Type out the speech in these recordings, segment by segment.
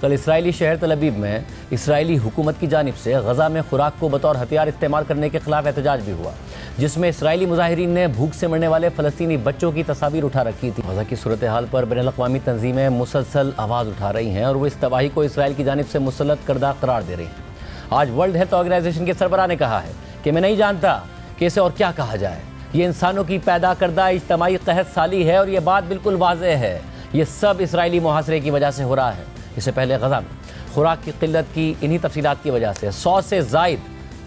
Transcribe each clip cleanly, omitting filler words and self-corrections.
کل اسرائیلی شہر تل ابیب میں اسرائیلی حکومت کی جانب سے غزہ میں خوراک کو بطور ہتھیار استعمال کرنے کے خلاف احتجاج بھی ہوا، جس میں اسرائیلی مظاہرین نے بھوک سے مرنے والے فلسطینی بچوں کی تصاویر اٹھا رکھی تھی۔ غزہ کی صورتحال پر بین الاقوامی تنظیمیں مسلسل آواز اٹھا رہی ہیں اور وہ اس تباہی کو اسرائیل کی جانب سے مسلط کردہ قرار دے رہی ہیں۔ آج ورلڈ ہیلتھ آرگنائزیشن کے سربراہ نے کہا ہے کہ میں نہیں جانتا کہ اسے اور کیا کہا جائے، یہ انسانوں کی پیدا کردہ اجتماعی قحط سالی ہے اور یہ بات بالکل واضح ہے، یہ سب اسرائیلی محاصرے کی وجہ سے ہو رہا ہے۔ اس سے پہلے غزہ میں خوراک کی قلت کی انہی تفصیلات کی وجہ سے 100 سے زائد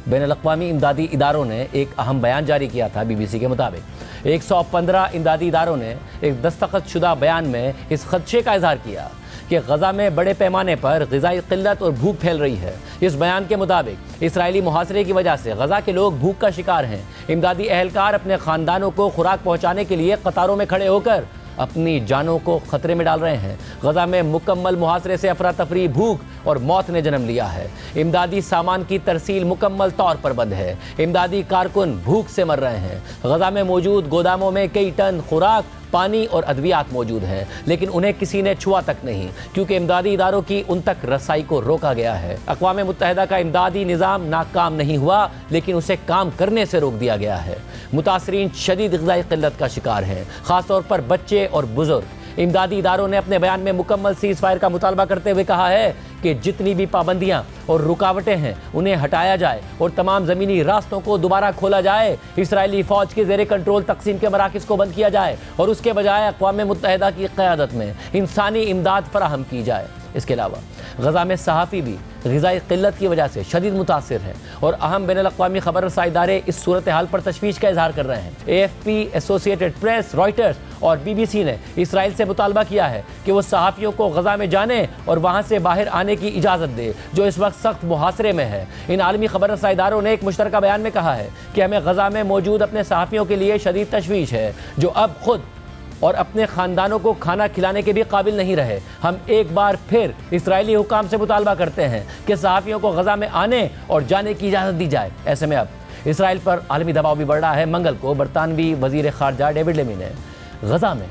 بین الاقوامی امدادی اداروں نے ایک اہم بیان جاری کیا تھا۔ BBC کے مطابق 115 امدادی اداروں نے ایک دستخط شدہ بیان میں اس خدشے کا اظہار کیا کہ غزہ میں بڑے پیمانے پر غذائی قلت اور بھوک پھیل رہی ہے۔ اس بیان کے مطابق اسرائیلی محاصرے کی وجہ سے غزہ کے لوگ بھوک کا شکار ہیں۔ امدادی اہلکار اپنے خاندانوں کو خوراک پہنچانے کے لیے قطاروں میں کھڑے ہو کر اپنی جانوں کو خطرے میں ڈال رہے ہیں۔ غزہ میں مکمل محاصرے سے افراتفری، بھوک اور موت نے جنم لیا ہے۔ امدادی سامان کی ترسیل مکمل طور پر بند ہے۔ امدادی کارکن بھوک سے مر رہے ہیں۔ غزہ میں موجود گوداموں میں کئی ٹن خوراک، پانی اور ادویات موجود ہیں، لیکن انہیں کسی نے چھوا تک نہیں، کیونکہ امدادی اداروں کی ان تک رسائی کو روکا گیا ہے۔ اقوام متحدہ کا امدادی نظام ناکام نہیں ہوا، لیکن اسے کام کرنے سے روک دیا گیا ہے۔ متاثرین شدید غذائی قلت کا شکار ہیں، خاص طور پر بچے اور بزرگ۔ امدادی اداروں نے اپنے بیان میں مکمل سیز فائر کا مطالبہ کرتے ہوئے کہا ہے کہ جتنی بھی پابندیاں اور رکاوٹیں ہیں انہیں ہٹایا جائے اور تمام زمینی راستوں کو دوبارہ کھولا جائے۔ اسرائیلی فوج کے زیر کنٹرول تقسیم کے مراکز کو بند کیا جائے اور اس کے بجائے اقوام متحدہ کی قیادت میں انسانی امداد فراہم کی جائے۔ اس کے علاوہ غزہ میں صحافی بھی غذائی قلت کی وجہ سے شدید متاثر ہیں اور اہم بین الاقوامی خبر رسائی ادارے اس صورتحال پر تشویش کا اظہار کر رہے ہیں۔ AFP، ایسوسیٹڈ پریس، رائٹرز اور BBC نے اسرائیل سے مطالبہ کیا ہے کہ وہ صحافیوں کو غزہ میں جانے اور وہاں سے باہر آنے کی اجازت دے جو اس وقت سخت محاصرے میں ہے۔ ان عالمی خبر رسائی اداروں نے ایک مشترکہ بیان میں کہا ہے کہ ہمیں غزہ میں موجود اپنے صحافیوں کے لیے شدید تشویش ہے جو اب خود اور اپنے خاندانوں کو کھانا کھلانے کے بھی قابل نہیں رہے۔ ہم ایک بار پھر اسرائیلی حکام سے مطالبہ کرتے ہیں کہ صحافیوں کو غزہ میں آنے اور جانے کی اجازت دی جائے۔ ایسے میں اب اسرائیل پر عالمی دباؤ بھی بڑھ رہا ہے۔ منگل کو برطانوی وزیر خارجہ ڈیوڈ لیمی نے غزہ میں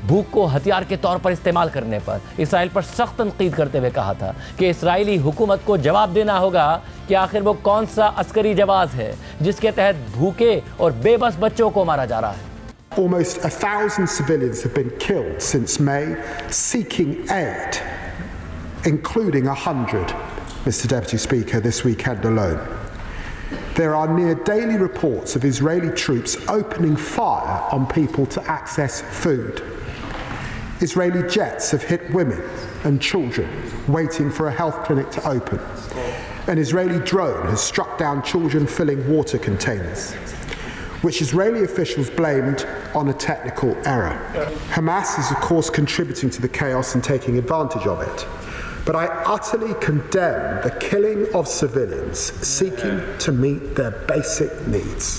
بھوک کو ہتھیار کے طور پر استعمال کرنے پر اسرائیل پر سخت تنقید کرتے ہوئے کہا تھا کہ اسرائیلی حکومت کو جواب دینا ہوگا کہ آخر وہ کون سا عسکری جواز ہے جس کے تحت بھوکے اور بے بس بچوں کو مارا جا رہا ہے۔ Almost 1,000 civilians have been killed since May seeking aid, including 100, Mr. Deputy Speaker, this weekend alone. There are near daily reports of Israeli troops opening fire on people to access food. Israeli jets have hit women and children waiting for a health clinic to open. An Israeli drone has struck down children filling water containers, which Israeli officials blamed on a technical error. Hamas is of course contributing to the chaos and taking advantage of it. But I utterly condemn the killing of civilians seeking to meet their basic needs.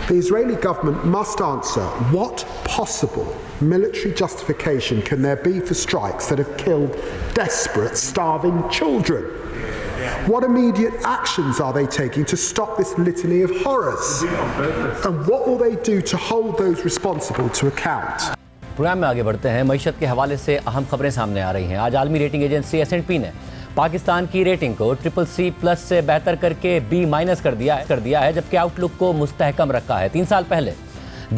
The Israeli government must answer what possible military justification can there be for strikes that have killed desperate, starving children? What immediate actions are they taking to stop this litany of horrors? And what will they do to hold those responsible to account? Programme میں آگے بڑھتے ہیں۔ معیشت کے حوالے سے اہم خبریں سامنے آ رہی ہیں۔ آج عالمی ریٹنگ ایجنسی S&P نے پاکستان کی ریٹنگ کو CCC+ سے بہتر کر کے B- کر دیا ہے جبکہ آؤٹ لک کو مستحکم رکھا ہے۔ 3 سال پہلے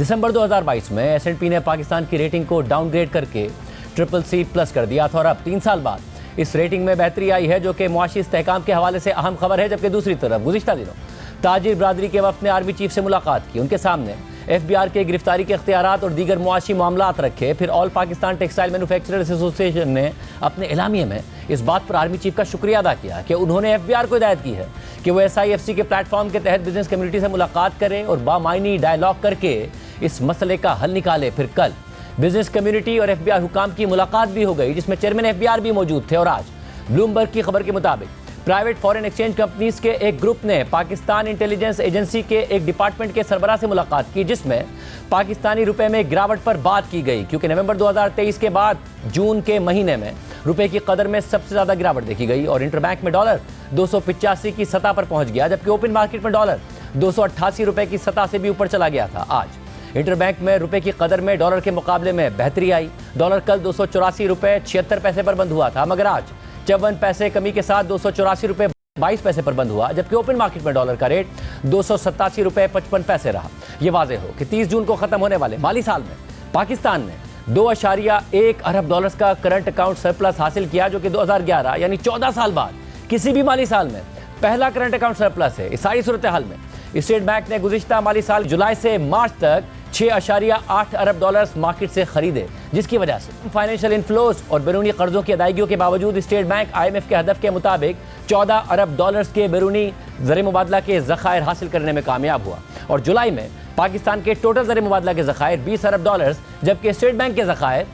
دسمبر 2022 میں S&P نے پاکستان کی ریٹنگ کو ڈاؤن گریڈ کر کے CCC+ کر دیا تھا اور اب 3 سال بعد اس ریٹنگ میں بہتری آئی ہے جو کہ معاشی استحکام کے حوالے سے اہم خبر ہے۔ جبکہ دوسری طرف گزشتہ دنوں تاجر برادری کے وفد نے آرمی چیف سے ملاقات کی، ان کے سامنے FBI کے گرفتاری کے اختیارات اور دیگر معاشی معاملات رکھے۔ پھر آل پاکستان ٹیکسٹائل مینوفیکچررز ایسوسی ایشن نے اپنے اعلامیے میں اس بات پر آرمی چیف کا شکریہ ادا کیا کہ انہوں نے FBI کو ہدایت کی ہے کہ وہ SIFC کے پلیٹ فارم کے تحت بزنس کمیونٹی سے ملاقات کرے اور بامعنی ڈائیلاگ کر کے اس مسئلے کا حل نکالے۔ پھر کل بزنس کمیونٹی اور FBI حکام کی ملاقات بھی ہو گئی جس میں چیئرمین FBI بھی موجود تھے اور آج بلومبرگ کی خبر کے مطابق پرائیویٹ فارن ایکسچینج کمپنیز کے ایک گروپ نے پاکستان انٹیلیجنس ایجنسی کے ایک ڈپارٹمنٹ کے سربراہ سے ملاقات کی جس میں پاکستانی روپے میں گراوٹ پر بات کی گئی کیونکہ نومبر 2023 کے بعد جون کے مہینے میں روپے کی قدر میں سب سے زیادہ گراوٹ دیکھی گئی اور انٹر بینک میں ڈالر 285 کی سطح پر پہنچ گیا جبکہ اوپن مارکیٹ میں ڈالر 288 روپے کی سطح سے بھی اوپر چلا گیا تھا۔ آج انٹر بینک میں روپے کی قدر میں ڈالر کے مقابلے میں بہتری آئی. ڈالر کل 284 روپے 76 پیسے پر بند ہوا تھا، مگر آج 54 پیسے کمی کے ساتھ 284 روپے 22 پیسے پر بند ہوا، جبکہ اوپن مارکیٹ میں ڈالر کا ریٹ 287 روپے 55 پیسے رہا. یہ واضح ہو کہ 30 جون کو ختم ہونے والے مالی سال میں پاکستان نے 2.1 ارب ڈالرز کا کرنٹ اکاؤنٹ سرپلس حاصل کیا، جو کہ 2011 یعنی 14 سال بعد کسی بھی مالی سال میں پہلا کرنٹ اکاؤنٹ سرپلس ہے. اس ساری صورتحال میں اسٹیٹ بینک نے گزشتہ مالی سال جولائی سے مارچ تک 6.8 ارب ڈالرز مارکیٹ سے خریدے، جس کی وجہ سے فائنینشیل انفلوز اور بیرونی قرضوں کی ادائیگیوں کے باوجود اسٹیٹ بینک IMF کے ہدف کے مطابق 14 ارب ڈالرز کے بیرونی زر مبادلہ کے ذخائر حاصل کرنے میں کامیاب ہوا. اور جولائی میں پاکستان کے ٹوٹل زر مبادلہ کے ذخائر 20 ارب ڈالرز، جبکہ اسٹیٹ بینک کے ذخائر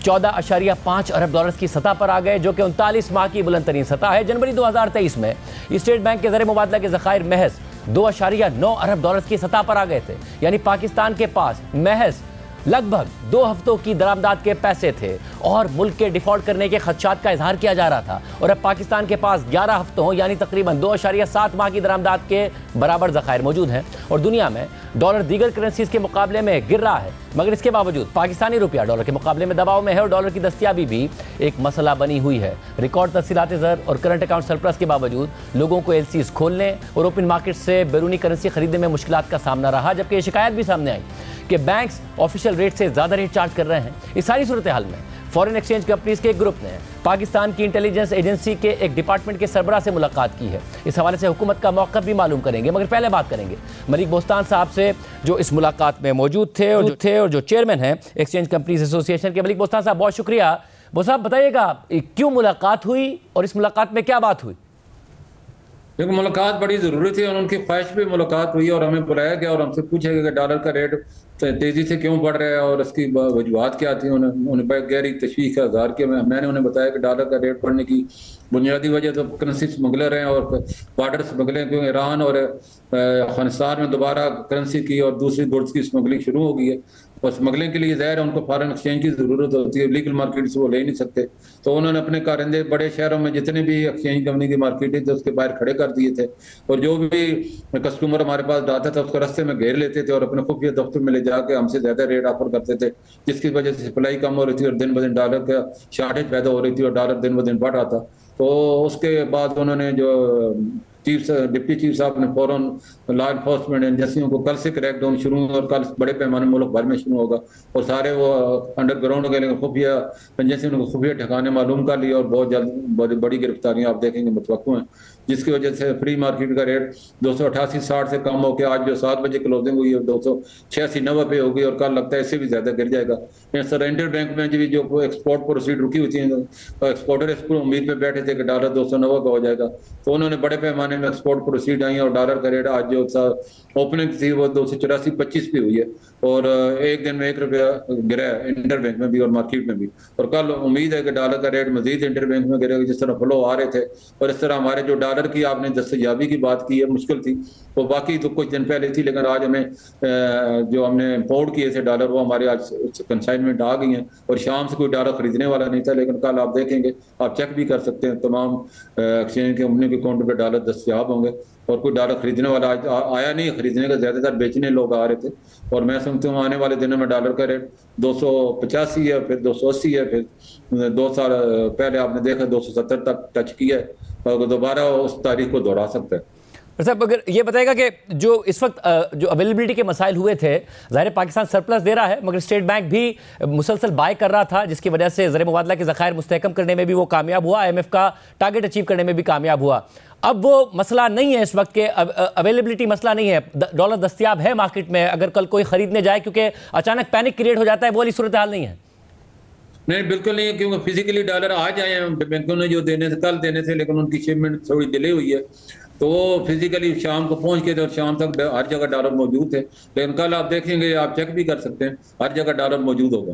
14.5 ارب ڈالرز کی سطح پر آ گئے، جو کہ 39 ماہ کی بلند ترین سطح ہے. جنوری 2023 میں اسٹیٹ بینک کے زر مبادلہ کے ذخائر محض 2.9 ارب ڈالرز کی سطح پر آ گئے تھے، یعنی پاکستان کے پاس محض لگ بھگ 2 ہفتوں کی درآمدات کے پیسے تھے اور ملک کے ڈیفالٹ کرنے کے خدشات کا اظہار کیا جا رہا تھا. اور اب پاکستان کے پاس 11 ہفتوں یعنی تقریباً 2.7 ماہ کی درآمدات کے برابر ذخائر موجود ہیں. اور دنیا میں ڈالر دیگر کرنسیز کے مقابلے میں گر رہا ہے، مگر اس کے باوجود پاکستانی روپیہ ڈالر کے مقابلے میں دباؤ میں ہے، اور ڈالر کی دستیابی بھی ایک مسئلہ بنی ہوئی ہے. ریکارڈ تفصیلات زر اور کرنٹ اکاؤنٹ سرپلس کے باوجود لوگوں کو LCs کھولنے اور اوپن مارکیٹ سے بیرونی کرنسی خریدنے میں مشکلات کا سامنا رہا، جبکہ یہ شکایت بھی سامنے آئی کہ بینکس آفیشیل ریٹ سے زیادہ ریٹ چارج کر رہے ہیں. اس ساری صورتحال میں فورن ایکسچینج کمپنیز کے ایک گروپ نے پاکستان کی انٹیلیجنس ایجنسی کے ایک ڈپارٹمنٹ کے سربراہ سے ملاقات کی ہے. اس حوالے سے حکومت کا موقف بھی معلوم کریں گے، مگر پہلے بات کریں گے ملک بوستان صاحب سے، جو اس ملاقات میں موجود تھے اور جو چیئرمین ہیں ایکسچینج کمپنیز ایسوسی ایشن کے. ملک بوستان صاحب بہت شکریہ. وہ صاحب بتائیے گا کیوں ملاقات ہوئی اور اس ملاقات میں کیا بات ہوئی؟ کیونکہ ملاقات بڑی ضروری تھی اور ان کی خواہش پہ ملاقات ہوئی اور ہمیں بلایا گیا اور ہم سے پوچھا گیا کہ ڈالر کا ریٹ تیزی سے کیوں بڑھ رہا ہے اور اس کی وجوہات کیا تھی. انہیں بڑی گہری تشویش کا اظہار کیا. میں نے انہیں بتایا کہ ڈالر کا ریٹ بڑھنے کی بنیادی وجہ تو کرنسی اسمگلر ہیں اور بارڈر اسمگلنگ، کیونکہ ایران اور افغانستان میں دوبارہ کرنسی کی اور دوسری گڈس کی اسمگلنگ شروع ہو گئی ہے. اور اسمگلنگ کے لیے ظاہر ہے ان کو فارن ایکسچینج کی ضرورت ہوتی ہے، لیگل مارکیٹ سے وہ لے نہیں سکتے. تو انہوں نے اپنے کارندے بڑے شہروں میں جتنے بھی ایکسچینج کمپنی کی مارکیٹیں تھے اس کے باہر کھڑے کر دیے تھے، اور جو بھی کسٹمر ہمارے پاس آتا تھا اس کو رستے میں گھیر لیتے تھے اور اپنے خفیہ دفتر میں لے جا کے ہم سے زیادہ ریٹ آفر کرتے تھے، جس کی وجہ سے سپلائی کم ہو رہی تھی اور دن بدن ڈالر کا شارٹیج پیدا ہو رہی تھی اور ڈالر دن بدن بڑھ رہا تھا. تو اس کے بعد انہوں نے جو ڈپٹی چیف صاحب نے فوراً لا انفورسمنٹ ایجنسیوں کو کل سے کریک ڈاؤن شروع ہوا اور کل بڑے پیمانے ملک بھر میں شروع ہوگا اور سارے وہ انڈر گراؤنڈ کے لیے خفیہ ایجنسیوں کو خفیہ ٹھکانے معلوم کر لیا اور بہت جلد بڑی گرفتاریاں آپ دیکھیں گے متوقع ہیں، جس کی وجہ سے فری مارکیٹ کا ریٹ 288.60 سے کم ہو کے آج جو 7 بجے کلوزنگ ہوئی ہے 286.90 پہ ہوگی اور کل لگتا ہے اس سے بھی زیادہ گر جائے گا. سرینڈر بینک میں جو ایکسپورٹ پروسیڈ رکی ہوئی تھی ایکسپورٹر اس کو امید پہ بیٹھے تھے کہ ڈالر 290 کا ہو جائے گا، تو انہوں نے بڑے پیمانے میں ایکسپورٹ پروسیڈ آئی اور ڈالر کا ریٹ آج جو اوپننگ تھی وہ 284.25 پہ ہوئی ہے اور ایک دن میں 1 روپیہ گرا ہے انٹر بینک میں بھی اور مارکیٹ میں بھی. اور کل امید ہے کہ ڈالر کا ریٹ مزید انٹر بینک میں گرے گا جس طرح فلو آ رہے تھے. اور اس طرح ہمارے جو ڈالر کی آپ نے دستیابی کی بات کی ہے مشکل تھی، وہ باقی تو کچھ دن پہلے تھی، لیکن آج ہمیں جو ہم نے امپورٹ کیے تھے ڈالر وہ ہمارے آج کنسائنمنٹ آ گئی ہیں اور شام سے کوئی ڈالر خریدنے والا نہیں تھا. لیکن کل آپ دیکھیں گے، آپ چیک بھی کر سکتے ہیں، تمام ایکسچینج کمپنی کے اکاؤنٹ پہ ڈالر دستیاب ہوں گے اور کوئی ڈالر خریدنے والا آیا نہیں. خریدنے کا زیادہ تر بیچنے لوگ آ رہے تھے اور میں سمجھتا ہوں آنے والے دنوں میں ڈالر کا ریٹ 285 ہے، پھر 280 ہے، پھر 2 سال پہلے آپ نے دیکھا 270 تک ٹچ کیا ہے اور دوبارہ اس تاریخ کو دوہرا سکتا ہے. صاحب اگر یہ بتائے گا کہ جو اس وقت جو اویلیبلٹی کے مسائل ہوئے تھے، ظاہر پاکستان سرپلس دے رہا ہے مگر اسٹیٹ بینک بھی مسلسل بائی کر رہا تھا، جس کی وجہ سے زر مبادلہ کے ذخائر مستحکم کرنے میں بھی وہ کامیاب ہوا، IMF کا ٹارگٹ اچیو کرنے میں بھی کامیاب ہوا. اب وہ مسئلہ نہیں ہے اس وقت کہ اویلیبلٹی مسئلہ نہیں ہے، ڈالر دستیاب ہے مارکیٹ میں اگر کل کوئی خریدنے جائے، کیونکہ اچانک پینک کریٹ ہو جاتا ہے، وہ والی صورتحال نہیں ہے. نہیں بالکل نہیں ہے، کیونکہ فزیکلی ڈالر آج آئے ہیں بینکوں نے جو دینے تھے کل دینے تھے، لیکن ان کی شپمنٹ تھوڑی ڈیلے ہوئی ہے تو وہ فزیکلی شام کو پہنچ کے تھے اور شام تک ہر جگہ ڈالر موجود تھے. لیکن کل آپ دیکھیں گے، آپ چیک بھی کر سکتے ہیں، ہر جگہ ڈالر موجود ہوگا.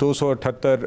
278,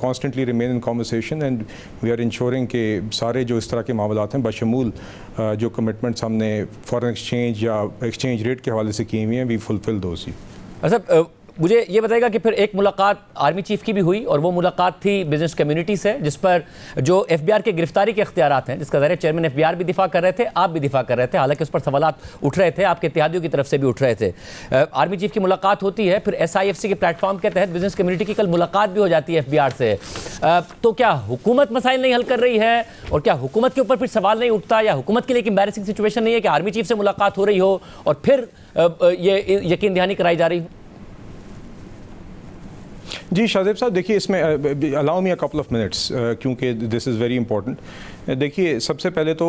constantly remain in conversation and we are ensuring کہ سارے جو اس طرح کے معاملات ہیں بشمول جو کمٹمنٹس ہم نے فارن ایکسچینج یا ایکسچینج ریٹ کے حوالے سے کی ہوئی ہیں, وی فلفل دوز. اچھا مجھے یہ بتائے گا کہ پھر ایک ملاقات آرمی چیف کی بھی ہوئی اور وہ ملاقات تھی بزنس کمیونٹی سے, جس پر جو ایف بی آر کے گرفتاری کے اختیارات ہیں, جس کا ظاہر چیئرمین ایف بی آر بھی دفاع کر رہے تھے, آپ بھی دفاع کر رہے تھے, حالانکہ اس پر سوالات اٹھ رہے تھے, آپ کے اتحادیوں کی طرف سے بھی اٹھ رہے تھے. آرمی چیف کی ملاقات ہوتی ہے, پھر ایس آئی ایف سی کے پلیٹ فارم کے تحت بزنس کمیونٹی کی کل ملاقات بھی ہو جاتی ہے ایف بی آر سے. تو کیا حکومت مسائل نہیں حل کر رہی ہے, اور کیا حکومت کے اوپر پھر سوال نہیں اٹھتا, یا حکومت کے لیے ایک امبیرسنگ سچویشن نہیں ہے کہ آرمی چیف سے ملاقات ہو رہی ہو اور پھر یہ یقین دہانی کرائی جا رہی ہو؟ جی شاہزیب صاحب, دیکھیے اس میں الاؤ می اے کپل آف منٹس کیونکہ دس از ویری امپورٹنٹ. دیکھیے سب سے پہلے تو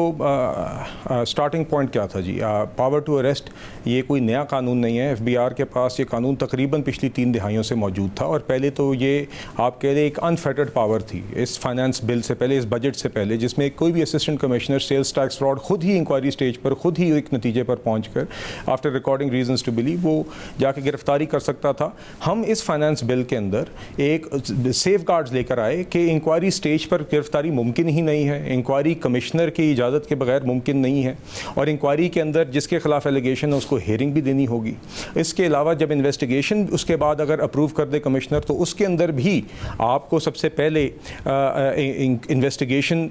سٹارٹنگ پوائنٹ کیا تھا جی, پاور ٹو اریسٹ یہ کوئی نیا قانون نہیں ہے. ایف بی آر کے پاس یہ قانون تقریباً پچھلی 3 دہائیوں سے موجود تھا, اور پہلے تو یہ آپ کہہ لیں ایک انفیٹرڈ پاور تھی اس فائنانس بل سے پہلے, اس بجٹ سے پہلے, جس میں کوئی بھی assistant commissioner sales tax fraud خود ہی انکوائری سٹیج پر خود ہی ایک نتیجے پر پہنچ کر after recording reasons to believe وہ جا کے گرفتاری کر سکتا تھا. ہم اس فائنانس بل کے اندر ایک سیف گارڈز لے کر آئے کہ انکوائری سٹیج پر گرفتاری ممکن ہی نہیں ہے, انکوائری کمشنر کی اجازت کے بغیر ممکن نہیں ہے, اور انکوائری کے اندر جس کے خلاف ایلیگیشن ہے اس کو ہیئرنگ بھی دینی ہوگی. اس کے علاوہ جب انویسٹیگیشن اس کے بعد اگر اپروو کر دے کمشنر, تو اس کے اندر بھی آپ کو سب سے پہلے انویسٹیگیشن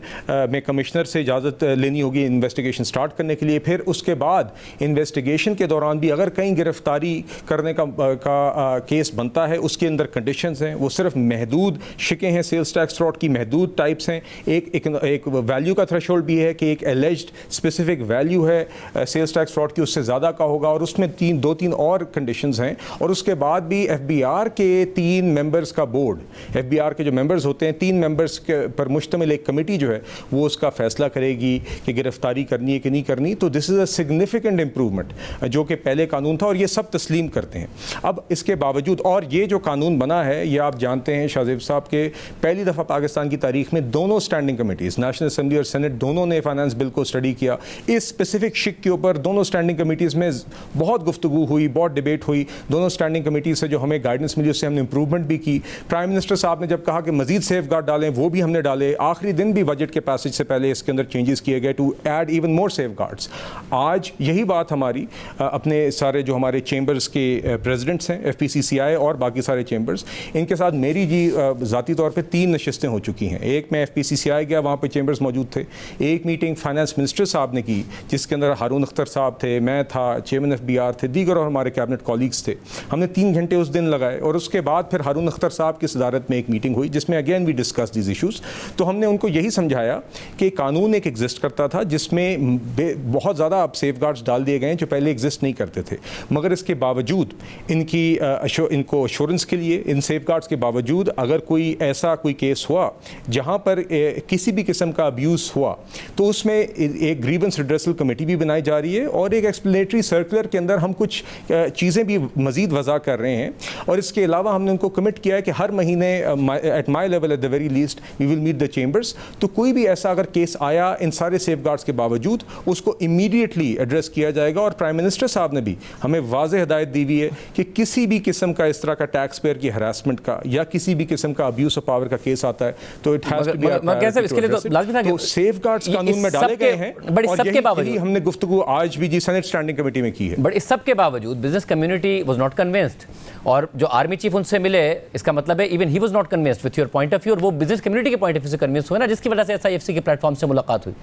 میں کمشنر سے اجازت لینی ہوگی انویسٹیگیشن سٹارٹ کرنے کے لیے. پھر اس کے بعد انویسٹیگیشن کے دوران بھی اگر کہیں گرفتاری کرنے کا کیس بنتا ہے, اس کے اندر کنڈیشنز ہیں, وہ صرف محدود شکیں ہیں, سیلز ٹیکس فراڈ کی محدود ٹائپس ہیں. ایک ویلیو کا تھریشولڈ بھی ہے کہ ایک ایلیجڈ اسپیسیفک ویلیو ہے سیلز ٹیکس فراڈ کی, اس سے زیادہ کا ہوگا, اور اس میں 2-3 اور کنڈیشنز ہیں. اور اس کے بعد بھی ایف بی آر کے 3 ممبرز کا بورڈ, ایف بی آر کے جو ممبرز ہوتے ہیں 3 ممبرز پر مشتمل ایک کمیٹی جو ہے وہ اس کا فیصلہ کرے گی کہ گرفتاری کرنی ہے کہ نہیں کرنی. تو دس از اے سگنیفیکنٹ امپروومنٹ جو کہ پہلے قانون تھا, اور یہ سب تسلیم کرتے ہیں. اب اس کے باوجود, اور یہ جو قانون بنا ہے یہ آپ جانتے ہیں شاہزیب صاحب کہ پہلی دفعہ پاکستان کی تاریخ میں دونوں اسٹینڈنگ کمیٹیز, نیشنل اسمبلی اور سینٹ, دونوں نے فائنانس بل کو اسٹڈی کیا. اس اسپیسیفک شک کے اوپر دونوں اسٹینڈنگ کمیٹیز میں بہت گفتگو ہوئی, بہت ڈیبیٹ ہوئی. دونوں اسٹینڈنگ کمیٹیز سے جو ہمیں گائیڈنس ملی اس سے ہم نے امپروومنٹ بھی کی. پرائم منسٹر صاحب نے جب کہا کہ مزید سیف گارڈ ڈالیں, وہ بھی ہم نے ڈالے. آخری دن بھی بجٹ کے پیسج سے پہلے اس کے اندر چینجز کیے گئے to add even more safeguards. آج یہی بات ہماری اپنے سارے جو ہمارے چیمبرز کے پریزیڈنٹس ہیں, ایف پی سی سی آئی اور باقی سارے چیمبرز, ان کے ساتھ میری جی ذاتی طور پہ 3 نشستیں ہو چکی ہیں. ایک میں ایف پی سی سی آئی گیا, وہاں پہ چیمبرز موجود تھے. ایک میٹنگ فائنانس منسٹر صاحب نے کی جس کے اندر ہارون اختر صاحب تھے, میں تھا, چیئرمین ایف بی آر تھے, دیگر اور ہمارے کیبنٹ کولیگز تھے. ہم نے 3 گھنٹے اس دن لگائے, اور اس کے بعد پھر ہارون اختر صاحب کی صدارت میں ایک میٹنگ ہوئی جس میں again we discuss these issues. تو ہم نے ان کو یہی سمجھایا کہ قانون ایک ایگزسٹ کرتا تھا جس میں بہت زیادہ اب سیف گارڈز ڈال دیے گئے ہیں جو پہلے ایگزسٹ نہیں کرتے تھے, مگر اس کے باوجود ان کو ایشورنس کے لیے ان سیف گارڈز کے باوجود اگر کوئی ایسا کوئی کیس ہوا جہاں پر کسی بھی قسم کا ابیوز ہوا, تو اس میں ایک گریونس ریڈریسل کمیٹی بھی بنائی جا رہی ہے, اور ایک ایکسپلینیٹری سرکولر کے اندر ہم کچھ چیزیں بھی مزید وضع کر رہے ہیں. اور اس کے علاوہ ہم نے ان کو کمٹ کیا ہے کہ ہر مہینے at my level at the very least we will meet the chambers. تو کوئی بھی ایسا اگر کیس آیا ان سارے سیف گارڈز کے باوجود, اس کو امیڈیٹلی ایڈریس کیا جائے گا. اور پرائم منسٹر صاحب نے بھی ہمیں واضح ہدایت دی ہوئی ہے کہ کسی بھی قسم کا اس طرح کا ٹیکس پیئر کی ہراسمنٹ کا یا کسی بھی قسم کا ابیوز آف پاور کا کیس آتا ہے تو it has to be safeguards قانون میں ڈالے گئے ہیں. اور یہی ہم نے گفتگو آج بھی جی سینٹ اسٹینڈنگ کمیٹی میں کی ہے. بٹ اس سب کے باوجود business community was not convinced, اور جو آرمی چیف ان سے ملے اس کا مطلب ہے even he was not convinced with your point of view, اور وہ بزنس کمیونٹی کے پوائنٹ آف ویو سے کنوینس ہوئے نا, جس کی وجہ سے ایس آئی ایف سی کے پلیٹ فارم سے ملاقات ہوئی.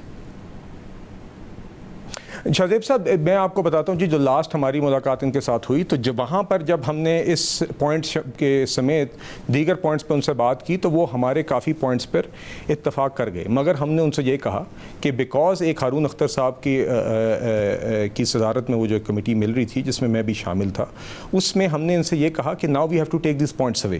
شاہزیب صاحب میں آپ کو بتاتا ہوں جی, جو لاسٹ ہماری ملاقات ان کے ساتھ ہوئی تو وہاں پر جب ہم نے اس پوائنٹس کے سمیت دیگر پوائنٹس پہ ان سے بات کی تو وہ ہمارے کافی پوائنٹس پر اتفاق کر گئے, مگر ہم نے ان سے یہ کہا کہ بیکاز ایک ہارون اختر صاحب کی صدارت میں وہ جو کمیٹی مل رہی تھی جس میں میں بھی شامل تھا, اس میں ہم نے ان سے یہ کہا کہ now we have to take these points away.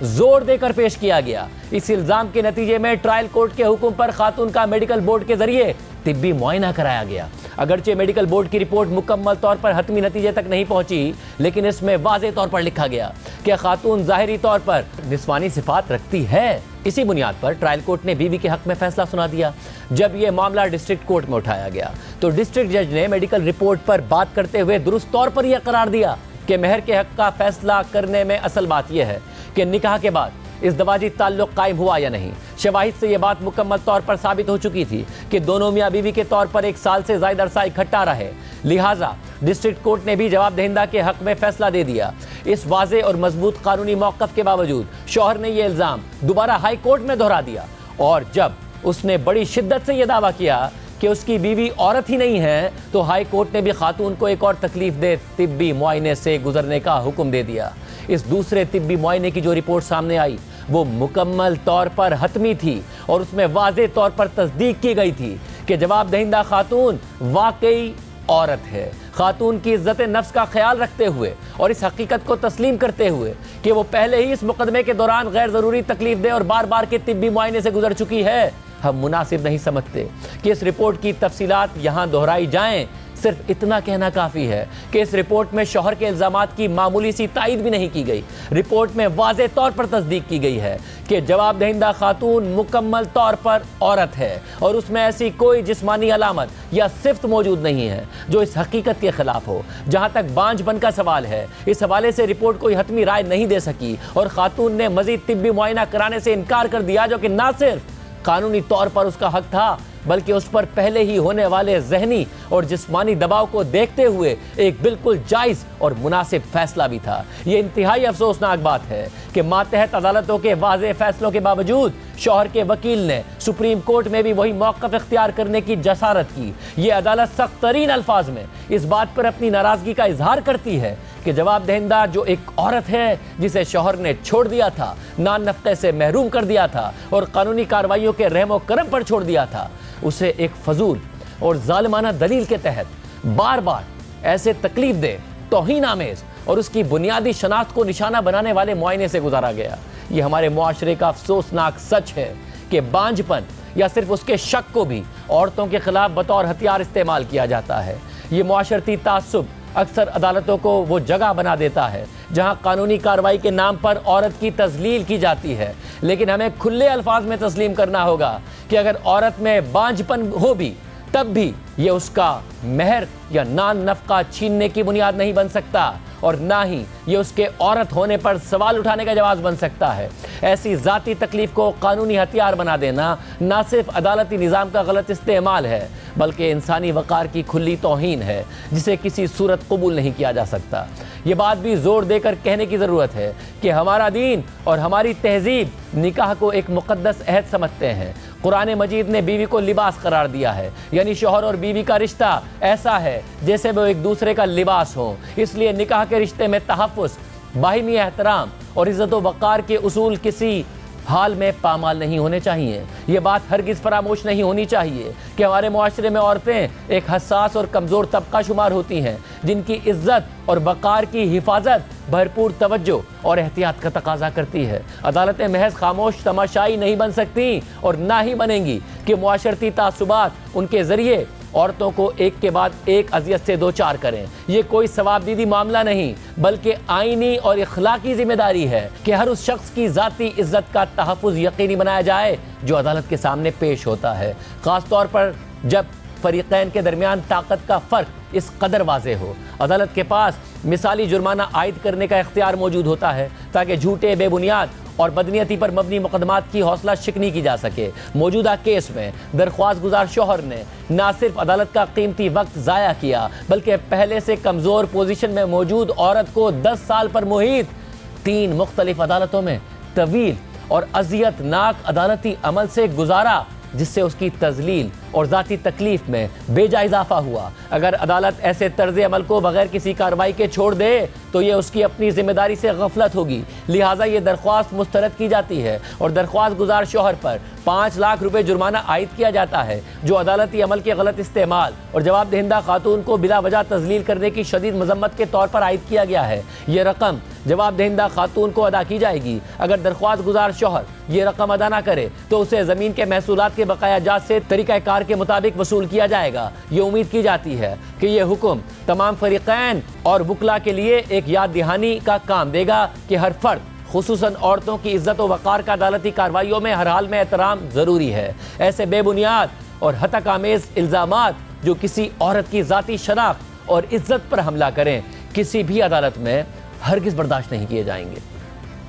زور دے کر پیش کیا گیا۔ اس الزام کے نتیجے میں ٹرائل کورٹ کے حکم پر خاتون کا میڈیکل بورڈ کے ذریعے طبی معائنہ کرایا گیا۔ اگرچہ میڈیکل بورڈ کی رپورٹ مکمل طور پر حتمی نتیجے تک نہیں پہنچی، لیکن اس میں واضح طور پر لکھا گیا کہ خاتون ظاہری طور پر نسوانی صفات رکھتی ہے۔ اسی بنیاد پر ٹرائل کورٹ نے بیوی کے حق میں فیصلہ سنا دیا۔ جب یہ معاملہ ڈسٹرکٹ کورٹ میں اٹھایا گیا تو ڈسٹرکٹ جج نے میڈیکل رپورٹ پر بات کرتے ہوئے درست طور پر یہ قرار دیا کہ مہر کے حق کا فیصلہ کرنے میں اصل بات یہ ہے کہ نکاح کے بعد ازدواجی تعلق قائم ہوا یا نہیں۔ شواہد سے یہ بات مکمل طور پر ثابت ہو چکی تھی کہ دونوں میاں بیوی کے طور پر 1 سال سے زائد عرصہ اکٹھا رہے، لہٰذا ڈسٹرکٹ کورٹ نے بھی جواب دہندہ کے حق میں فیصلہ دے دیا۔ اس واضح اور مضبوط قانونی موقف کے باوجود شوہر نے یہ الزام دوبارہ ہائی کورٹ میں دہرا دیا، اور جب اس نے بڑی شدت سے یہ دعویٰ کیا کہ اس کی بیوی عورت ہی نہیں ہے تو ہائی کورٹ نے بھی خاتون کو ایک اور تکلیف دہ طبی معائنے سے گزرنے کا حکم دے دیا۔ اس دوسرے طبی معائنے کی جو رپورٹ سامنے آئی وہ مکمل طور پر حتمی تھی، اور اس میں واضح طور پر تصدیق کی گئی تھی کہ جواب دہندہ خاتون واقعی عورت ہے۔ خاتون کی عزت نفس کا خیال رکھتے ہوئے اور اس حقیقت کو تسلیم کرتے ہوئے کہ وہ پہلے ہی اس مقدمے کے دوران غیر ضروری تکلیف دہ اور بار بار کے طبی معائنے سے گزر چکی ہے، ہم مناسب نہیں سمجھتے کہ اس رپورٹ کی تفصیلات یہاں دہرائی جائیں۔ صرف اتنا کہنا کافی ہے کہ اس رپورٹ میں شوہر کے الزامات کی معمولی سی تائید بھی نہیں کی گئی۔ رپورٹ میں واضح طور پر تصدیق کی گئی ہے کہ جواب دہندہ خاتون مکمل طور پر عورت ہے، اور اس میں ایسی کوئی جسمانی علامت یا صفت موجود نہیں ہے جو اس حقیقت کے خلاف ہو۔ جہاں تک بانجھ پن کا سوال ہے، اس حوالے سے رپورٹ کوئی حتمی رائے نہیں دے سکی، اور خاتون نے مزید طبی معائنہ کرانے سے انکار کر دیا، جو کہ نہ صرف قانونی طور پر اس کا حق تھا بلکہ اس پر پہلے ہی ہونے والے ذہنی اور جسمانی دباؤ کو دیکھتے ہوئے ایک بالکل جائز اور مناسب فیصلہ بھی تھا۔ یہ انتہائی افسوسناک بات ہے کہ ماتحت عدالتوں کے واضح فیصلوں کے باوجود شوہر کے وکیل نے سپریم کورٹ میں بھی وہی موقف اختیار کرنے کی جسارت کی۔ یہ عدالت سخت ترین الفاظ میں اس بات پر اپنی ناراضگی کا اظہار کرتی ہے کہ جواب دہندہ جو ایک عورت ہے جسے شوہر نے چھوڑ دیا تھا، نان نفقے سے محروم کر دیا تھا اور قانونی کارروائیوں کے رحم و کرم پر چھوڑ دیا تھا، اسے ایک فضول اور ظالمانہ دلیل کے تحت بار بار ایسے تکلیف دہ، توہین آمیز اور اس کی بنیادی شناخت کو نشانہ بنانے والے معائنے سے گزارا گیا۔ یہ ہمارے معاشرے کا افسوسناک سچ ہے کہ بانجھ پن یا صرف اس کے شک کو بھی عورتوں کے خلاف بطور ہتھیار استعمال کیا جاتا ہے۔ یہ معاشرتی تعصب اکثر عدالتوں کو وہ جگہ بنا دیتا ہے جہاں قانونی کارروائی کے نام پر عورت کی تذلیل کی جاتی ہے، لیکن ہمیں کھلے الفاظ میں تسلیم کرنا ہوگا کہ اگر عورت میں بانجھ پن ہو بھی تب بھی یہ اس کا مہر یا نان نفقہ چھیننے کی بنیاد نہیں بن سکتا، اور نہ ہی یہ اس کے عورت ہونے پر سوال اٹھانے کا جواز بن سکتا ہے۔ ایسی ذاتی تکلیف کو قانونی ہتھیار بنا دینا نہ صرف عدالتی نظام کا غلط استعمال ہے بلکہ انسانی وقار کی کھلی توہین ہے جسے کسی صورت قبول نہیں کیا جا سکتا۔ یہ بات بھی زور دے کر کہنے کی ضرورت ہے کہ ہمارا دین اور ہماری تہذیب نکاح کو ایک مقدس عہد سمجھتے ہیں۔ قرآن مجید نے بیوی کو لباس قرار دیا ہے، یعنی شوہر اور بیوی کا رشتہ ایسا ہے جیسے وہ ایک دوسرے کا لباس ہوں۔ اس لیے نکاح کے رشتے میں تحفظ، باہمی احترام اور عزت و وقار کے اصول کسی حال میں پامال نہیں ہونے چاہیے۔ یہ بات ہرگز فراموش نہیں ہونی چاہیے کہ ہمارے معاشرے میں عورتیں ایک حساس اور کمزور طبقہ شمار ہوتی ہیں جن کی عزت اور وقار کی حفاظت بھرپور توجہ اور احتیاط کا تقاضا کرتی ہے۔ عدالتیں محض خاموش تماشائی نہیں بن سکتی اور نہ ہی بنیں گی کہ معاشرتی تعصبات ان کے ذریعے عورتوں کو ایک کے بعد ایک اذیت سے دوچار کریں۔ یہ کوئی ثواب دیدی معاملہ نہیں بلکہ آئینی اور اخلاقی ذمہ داری ہے کہ ہر اس شخص کی ذاتی عزت کا تحفظ یقینی بنایا جائے جو عدالت کے سامنے پیش ہوتا ہے، خاص طور پر جب فریقین کے درمیان طاقت کا فرق اس قدر واضح ہو۔ عدالت کے پاس مثالی جرمانہ عائد کرنے کا اختیار موجود ہوتا ہے تاکہ جھوٹے، بے بنیاد اور بدنیتی پر مبنی مقدمات کی حوصلہ شکنی کی جا سکے۔ موجودہ کیس میں درخواست گزار شوہر نے نہ صرف عدالت کا قیمتی وقت ضائع کیا بلکہ پہلے سے کمزور پوزیشن میں موجود عورت کو 10 سال پر محیط 3 مختلف عدالتوں میں طویل اور اذیت ناک عدالتی عمل سے گزارا، جس سے اس کی تذلیل اور ذاتی تکلیف میں بے جا اضافہ ہوا۔ اگر عدالت ایسے طرز عمل کو بغیر کسی کارروائی کے چھوڑ دے تو یہ اس کی اپنی ذمہ داری سے غفلت ہوگی، لہٰذا یہ درخواست مسترد کی جاتی ہے اور درخواست گزار شوہر پر 5 لاکھ روپے جرمانہ عائد کیا جاتا ہے، جو عدالتی عمل کے غلط استعمال اور جواب دہندہ خاتون کو بلا وجہ تذلیل کرنے کی شدید مذمت کے طور پر عائد کیا گیا ہے۔ یہ رقم جواب دہندہ خاتون کو ادا کی جائے گی۔ اگر درخواست گزار شوہر یہ رقم ادا نہ کرے تو اسے زمین کے محصولات کے بقایا جات سے طریقہ کار کے مطابق وصول کیا جائے گا۔ یہ امید کی جاتی ہے کہ یہ حکم تمام فریقین اور وکلا کے لیے ایک یاد دہانی کا کام دے گا کہ ہر فرد خصوصاً عورتوں کی عزت و وقار کا عدالتی کارروائیوں میں ہر حال میں احترام ضروری ہے۔ ایسے بے بنیاد اور ہتک آمیز الزامات جو کسی عورت کی ذاتی شناخت اور عزت پر حملہ کریں کسی بھی عدالت میں ہرگز برداشت نہیں کیے جائیں گے۔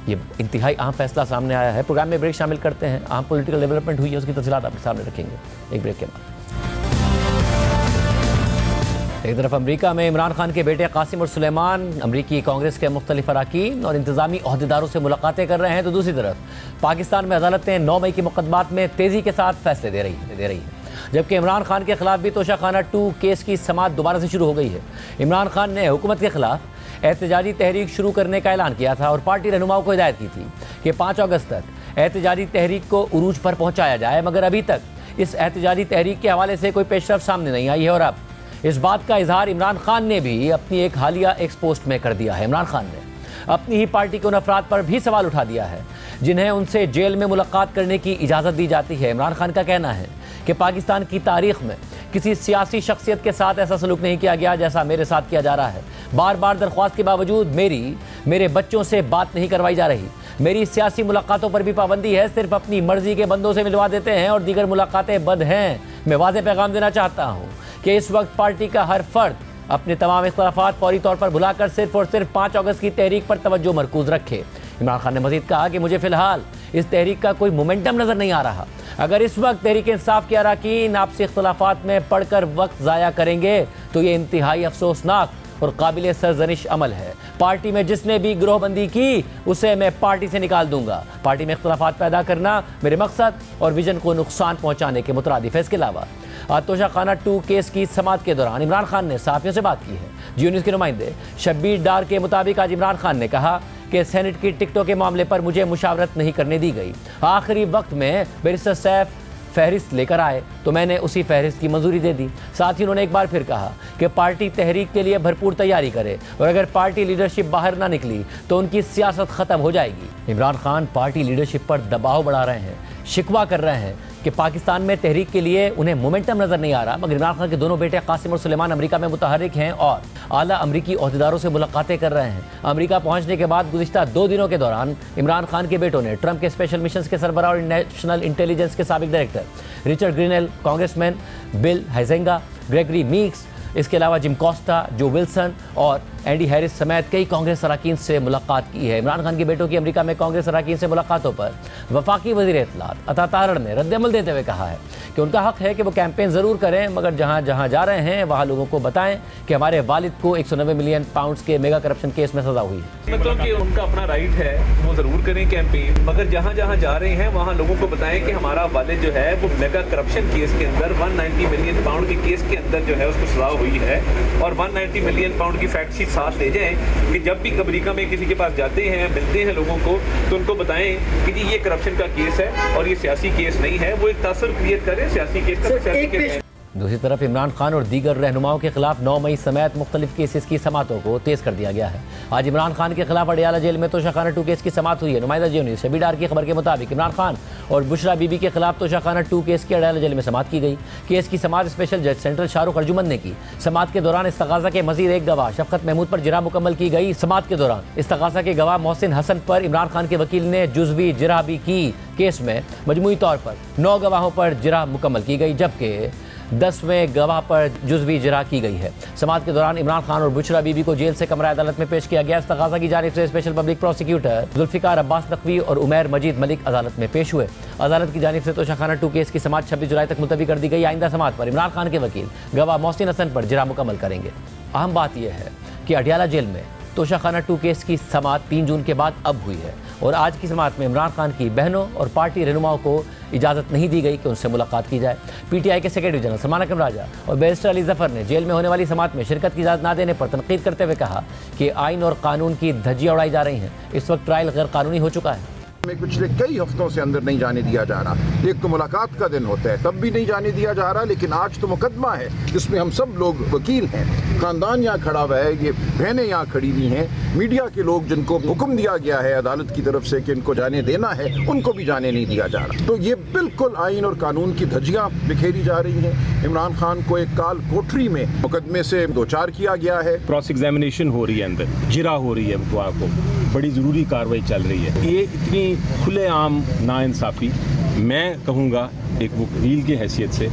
یہ انتہائی اہم فیصلہ سامنے آیا ہے۔ پروگرام میں بریک شامل کرتے ہیں، اہم پولیٹیکل ڈیولپمنٹ ہوئی ہے، اس کی تفصیلات آپ کے سامنے رکھیں گے ایک بریک کے بعد۔ ایک طرف امریکہ میں عمران خان کے بیٹے قاسم اور سلیمان امریکی کانگریس کے مختلف اراکین اور انتظامی عہدیداروں سے ملاقاتیں کر رہے ہیں، تو دوسری طرف پاکستان میں عدالتیں 9 مئی کے مقدمات میں تیزی کے ساتھ فیصلے دے رہی ہیں، جبکہ عمران خان کے خلاف بھی توشہ خانہ 2 کیس کی سماعت دوبارہ سے شروع ہو گئی ہے۔ عمران خان نے حکومت کے خلاف احتجاجی تحریک شروع کرنے کا اعلان کیا تھا اور پارٹی رہنماؤں کو ہدایت کی تھی کہ 5 اگست تک احتجاجی تحریک کو عروج پر پہنچایا جائے، مگر ابھی تک اس احتجاجی تحریک کے حوالے سے کوئی پیش رفت سامنے نہیں آئی ہے، اور اب اس بات کا اظہار عمران خان نے بھی اپنی ایک حالیہ ایکس پوسٹ میں کر دیا ہے۔ عمران خان نے اپنی ہی پارٹی کے ان افراد پر بھی سوال اٹھا دیا ہے جنہیں ان سے جیل میں ملاقات کرنے کی اجازت دی جاتی ہے۔ عمران خان کا کہنا ہے کہ پاکستان کی تاریخ میں کسی سیاسی شخصیت کے ساتھ ایسا سلوک نہیں کیا گیا جیسا میرے ساتھ کیا جا رہا ہے۔ بار بار درخواست کے باوجود میرے بچوں سے بات نہیں کروائی جا رہی۔ میری سیاسی ملاقاتوں پر بھی پابندی ہے، صرف اپنی مرضی کے بندوں سے ملوا دیتے ہیں اور دیگر ملاقاتیں بد ہیں۔ میں واضح پیغام دینا چاہتا ہوں کہ اس وقت پارٹی کا ہر فرد اپنے تمام اختلافات فوری طور پر بھلا کر صرف اور صرف 5 اگست کی تحریک پر توجہ مرکوز رکھے۔ عمران خان نے مزید کہا کہ مجھے فی الحال اس تحریک کا کوئی مومنٹم نظر نہیں آ رہا۔ اگر اس وقت تحریک انصاف کے اراکین آپسی اختلافات میں پڑھ کر وقت ضائع کریں گے تو یہ انتہائی افسوسناک اور قابل سرزنش عمل ہے۔ پارٹی میں جس نے بھی گروہ بندی کی اسے میں پارٹی سے نکال دوں گا۔ پارٹی میں اختلافات پیدا کرنا میرے مقصد اور ویژن کو نقصان پہنچانے کے مترادف ہے۔ اس کے علاوہ توشہ خانہ 2 کیس کی سماعت کے دوران عمران خان نے صحافیوں سے بات کی ہے۔ جیو نیوز کے نمائندے شبیر ڈار کے مطابق آج عمران خان نے کہا کہ سینٹ کی ٹکٹوں کے معاملے پر مجھے مشاورت نہیں کرنے دی گئی۔ آخری وقت میں بیرسٹر سیف فہرست لے کر آئے تو میں نے اسی فہرست کی منظوری دے دی۔ ساتھ ہی انہوں نے ایک بار پھر کہا کہ پارٹی تحریک کے لیے بھرپور تیاری کرے اور اگر پارٹی لیڈرشپ باہر نہ نکلی تو ان کی سیاست ختم ہو جائے گی۔ عمران خان پارٹی لیڈرشپ پر دباؤ بڑھا رہے ہیں، شکوہ کر رہے ہیں کہ پاکستان میں تحریک کے لیے انہیں مومنٹم نظر نہیں آ رہا، مگر عمران خان کے دونوں بیٹے قاسم اور سلیمان امریکہ میں متحرک ہیں اور اعلیٰ امریکی عہدیداروں سے ملاقاتیں کر رہے ہیں۔ امریکہ پہنچنے کے بعد گزشتہ 2 دنوں کے دوران عمران خان کے بیٹوں نے ٹرمپ کے اسپیشل مشنز کے سربراہ اور نیشنل انٹیلیجنس کے سابق ڈائریکٹر رچرڈ گرینل، کانگریس مین بل ہائزنگا، گریگری میکس، اس کے علاوہ جم کوسٹا، جو ولسن اور اینڈی ہیرس سمیت کئی کانگریس اراکین سے ملاقات کی ہے۔ عمران خان کے بیٹوں کی امریکہ میں کانگریس اراکین سے ملاقاتوں پر وفاقی وزیر اطلاعات عطا طاہر نے رد عمل دیتے ہوئے کہا ہے کہ ان کا حق ہے کہ وہ کیمپین ضرور کریں، مگر جہاں جہاں جا رہے ہیں وہاں لوگوں کو بتائیں کہ ہمارے والد کو 190 ملین پاؤنڈز کے میگا کرپشن کیس میں سزا ہوئی ہے۔ مطلب کہ ان کا اپنا رائٹ ہے، وہ ضرور کریں کیمپین، مگر جہاں جہاں جا رہے ہیں وہاں لوگوں کو بتائیں کہ ہمارا والد جو ہے وہ میگا کرپشن کیس کے اندر 190 ملین پاؤنڈ کے کیس کے اندر جو ہے اس کو سزا ہوئی ہے، اور 190 ملین پاؤنڈ کی فیکٹ شیٹ ساتھ لے جائیں کہ جب بھی امریکہ میں کسی کے پاس جاتے ہیں، ملتے ہیں لوگوں کو، تو ان کو بتائیں کہ جی یہ کرپشن کا کیس ہے اور یہ سیاسی کیس نہیں ہے۔ وہ ایک تاثر کریٹ کریں سیاسی کیس کا، سیاسی کیس ہے۔ دوسری طرف عمران خان اور دیگر رہنماؤں کے خلاف 9 مئی سمیت مختلف کیسز کی سماعتوں کو تیز کر دیا گیا ہے۔ آج عمران خان کے خلاف اڈیالہ جیل میں توشہ خانہ 2 کیس کی سماعت ہوئی ہے۔ نمائندہ جیو نیوز شبیر ڈار کی خبر کے مطابق عمران خان اور بشرا بی بی کے خلاف توشہ خانہ 2 کیس کی اڈیالہ جیل میں سماعت کی گئی۔ کیس کی سماعت اسپیشل جج سینٹرل شاہ رخ ارجمند نے کی۔ سماعت کے دوران استغاثہ کے مزید ایک گواہ شفقت محمود پر جرح مکمل کی گئی۔ سماعت کے دوران استغاثہ کے گواہ محسن حسن پر عمران خان کے وکیل نے جزوی جرح بھی کی۔ کیس میں مجموعی طور پر 9 گواہوں پر جرح مکمل کی گئی، جبکہ 10ویں گواہ پر جزوی جرح کی گئی ہے۔ سماعت کے دوران عمران خان اور بشرا بی بی کو جیل سے کمرہ عدالت میں پیش کیا گیا۔ استغاثہ کی جانب سے special public prosecutor Zulfiqar Abbas Naqvi اور عمیر مجید ملک عدالت میں پیش ہوئے۔ عدالت کی جانب سے توشہ خانہ 2 کیس کی سماعت 26 جولائی تک ملتوی کر دی گئی۔ آئندہ سماعت پر عمران خان کے وکیل گواہ محسن حسن پر جرح مکمل کریں گے۔ اہم بات یہ ہے کہ اڈیالہ جیل میں توشہ خانہ 2 کیس کی سماعت 3 جون کے بعد اب ہوئی ہے، اور آج کی سماعت میں عمران خان کی بہنوں اور پارٹی رہنماؤں کو اجازت نہیں دی گئی کہ ان سے ملاقات کی جائے۔ پی ٹی آئی کے سیکرٹری جنرل سلمان اکرم راجہ اور بیرسٹر علی ظفر نے جیل میں ہونے والی سماعت میں شرکت کی اجازت نہ دینے پر تنقید کرتے ہوئے کہا کہ آئین اور قانون کی دھجیاں اڑائی جا رہی ہیں۔ اس وقت ٹرائل غیر قانونی ہو چکا ہے۔ میں پچھلے کئی ہفتوں سے اندر نہیں جانے دیا جا رہا۔ ایک تو ملاقات کا دن ہوتا ہے تب بھی نہیں جانے دیا جا رہا، لیکن آج تو مقدمہ ہے جس میں ہم سب لوگ وکیل ہیں، خاندان یہاں کھڑا ہوا ہے، یہ بہنیں یہاں کھڑی ہوئی ہیں، میڈیا کے لوگ جن کو حکم دیا گیا ہے عدالت کی طرف سے کہ ان کو جانے دینا ہے، ان کو بھی جانے نہیں دیا جا رہا۔ تو یہ بالکل آئین اور قانون کی دھجیاں بکھیری جا رہی ہیں۔ عمران خان کو ایک کال کوٹری میں مقدمے سے دوچار کیا گیا ہے۔ کراس ایگزامینیشن ہو رہی ہے، اندر جرا ہو رہی ہے، گواہ کو بڑی ضروری کارروائی چل رہی ہے۔ یہ اتنی کھلے عام ناانصافی، میں کہوں گا ایک وکیل کی حیثیت سے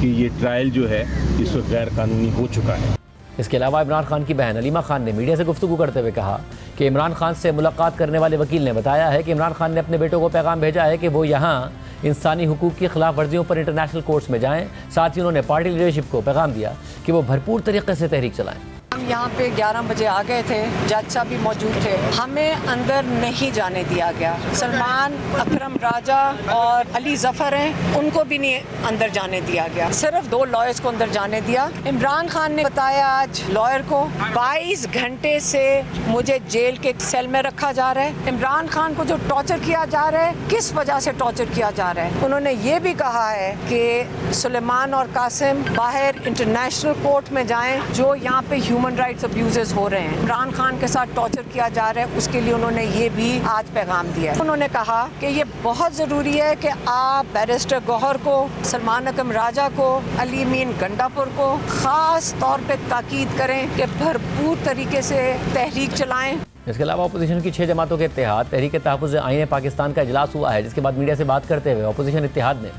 کہ یہ ٹرائل جو ہے اس وقت غیر قانونی ہو چکا ہے۔ اس کے علاوہ عمران خان کی بہن علیمہ خان نے میڈیا سے گفتگو کرتے ہوئے کہا کہ عمران خان سے ملاقات کرنے والے وکیل نے بتایا ہے کہ عمران خان نے اپنے بیٹوں کو پیغام بھیجا ہے کہ وہ یہاں انسانی حقوق کی خلاف ورزیوں پر انٹرنیشنل کورٹس میں جائیں۔ ساتھ ہی انہوں نے پارٹی لیڈرشپ کو پیغام دیا کہ وہ بھرپور طریقے سے تحریک چلائیں۔ ہم یہاں پہ 11 بجے آ گئے تھے، جج صاحب بھی موجود تھے، ہمیں اندر نہیں جانے دیا گیا۔ سلمان اکرم راجہ اور علی ظفر ہیں، ان کو بھی نہیں اندر جانے دیا گیا، صرف 2 لائرز کو اندر جانے دیا۔ عمران خان نے بتایا آج لائر کو 22 گھنٹے سے مجھے جیل کے سیل میں رکھا جا رہا ہے۔ عمران خان کو جو ٹارچر کیا جا رہا ہے، کس وجہ سے ٹارچر کیا جا رہا ہے؟ انہوں نے یہ بھی کہا ہے کہ سلیمان اور قاسم باہر انٹرنیشنل کورٹ میں جائیں، جو یہاں پہ ہیومن رائٹس ابیوزز ہو رہے ہیں، عمران خان کے ساتھ ٹارچر کیا جا رہا ہے، اس کے لیے انہوں نے یہ بھی آج پیغام دیا ہے۔ انہوں نے کہا کہ یہ بہت ضروری ہے کہ آپ بیرسٹر گوہر کو، سلمان اکرم راجہ کو، علی امین گنڈاپور کو خاص طور پہ تاکید کریں کہ بھرپور طریقے سے تحریک چلائیں۔ اس کے علاوہ اپوزیشن کی 6 جماعتوں کے اتحاد تحریک تحفظ آئین پاکستان کا اجلاس ہوا ہے، جس کے بعد میڈیا سے بات کرتے ہوئے اپوزیشن اتحاد نے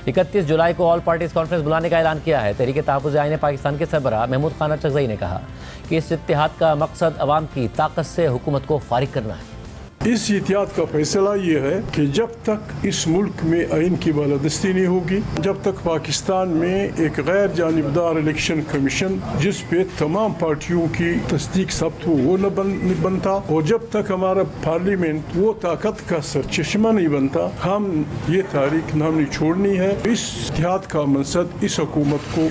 31 جولائی کو آل پارٹیز کانفرنس بلانے کا اعلان کیا ہے۔ تحریک تحفظ آئین پاکستان کے سربراہ محمود خان اچکزئی نے کہا کہ اس اتحاد کا مقصد عوام کی طاقت سے حکومت کو فارغ کرنا ہے۔ اس اتحاد کا فیصلہ یہ ہے کہ جب تک اس ملک میں آئین کی بالادستی نہیں ہوگی، جب تک پاکستان میں ایک غیر جانبدار الیکشن کمیشن جس پہ تمام پارٹیوں کی تصدیق ثبت ہو وہ نہ بنتا، اور جب تک ہمارا پارلیمنٹ وہ طاقت کا سرچشمہ نہیں بنتا، ہم یہ تاریخ نہ نہیں چھوڑنی ہے۔ اس اتحاد کا مقصد اس حکومت کو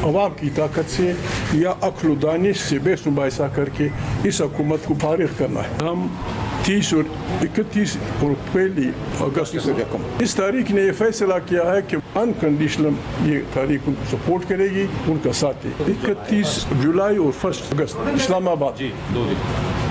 عوام کی طاقت سے یا عقل و دانش سے بے مباحثہ کر کے اس حکومت کو فارغ کرنا ہے۔ ہم 30 اور 31 اور پہلی اگست اس تاریخ نے یہ فیصلہ کیا ہے کہ انکنڈیشنل یہ تاریخ ان کو سپورٹ کرے گی، ان کا ساتھ دے۔ 31 جولائی اور 1 اگست اسلام آباد،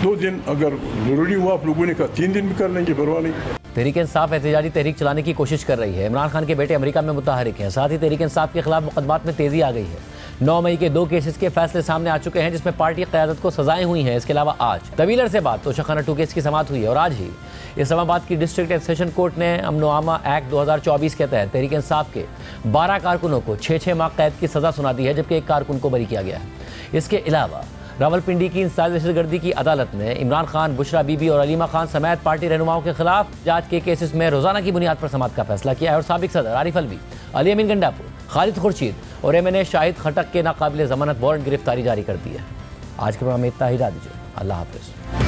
2 دن اگر ضروری ہوا آپ لوگوں نے کہا 3 دن بھی کر لیں گے، پرواہ نہیں۔ تحریک انصاف احتجاجی تحریک چلانے کی کوشش کر رہی ہے۔ عمران خان کے بیٹے امریکہ میں متحرک ہیں، ساتھ ہی تحریک انصاف کے خلاف مقدمات میں تیزی آ گئی ہے۔ 9 مئی کے 2 کیسز کے فیصلے سامنے آ چکے ہیں، جس میں پارٹی قیادت کو سزائیں ہوئی ہیں۔ اس کے علاوہ آج طویلر سے بعد توشخانہ 2 کیس کی سماعت ہوئی ہے، اور آج ہی اسلام آباد کی ڈسٹرکٹ اینڈ سیشن کورٹ نے امن و امان ایکٹ 2024 کے تحت تحریک انصاف کے 12 کارکنوں کو 6 ماہ قید کی سزا سنا دی ہے، جبکہ 1 کارکن کو بری کیا گیا ہے۔ اس کے علاوہ راولپنڈی کی انسداد دہشت گردی کی عدالت نے عمران خان، بشرا بی بی اور علیمہ خان سمیت پارٹی رہنماؤں کے خلاف جانچ کے کیسز میں روزانہ کی بنیاد پر سماعت کا فیصلہ کیا ہے، اور سابق صدر عارف الوی، علی امین گنڈاپور، خالد خورشید اور MNA شاہد خٹک کے ناقابل ضمانت وارنٹ گرفتاری جاری کر دی ہے۔ آج کے پروگرام میں اتنا ہی، اجازت دیجیے، اللہ حافظ۔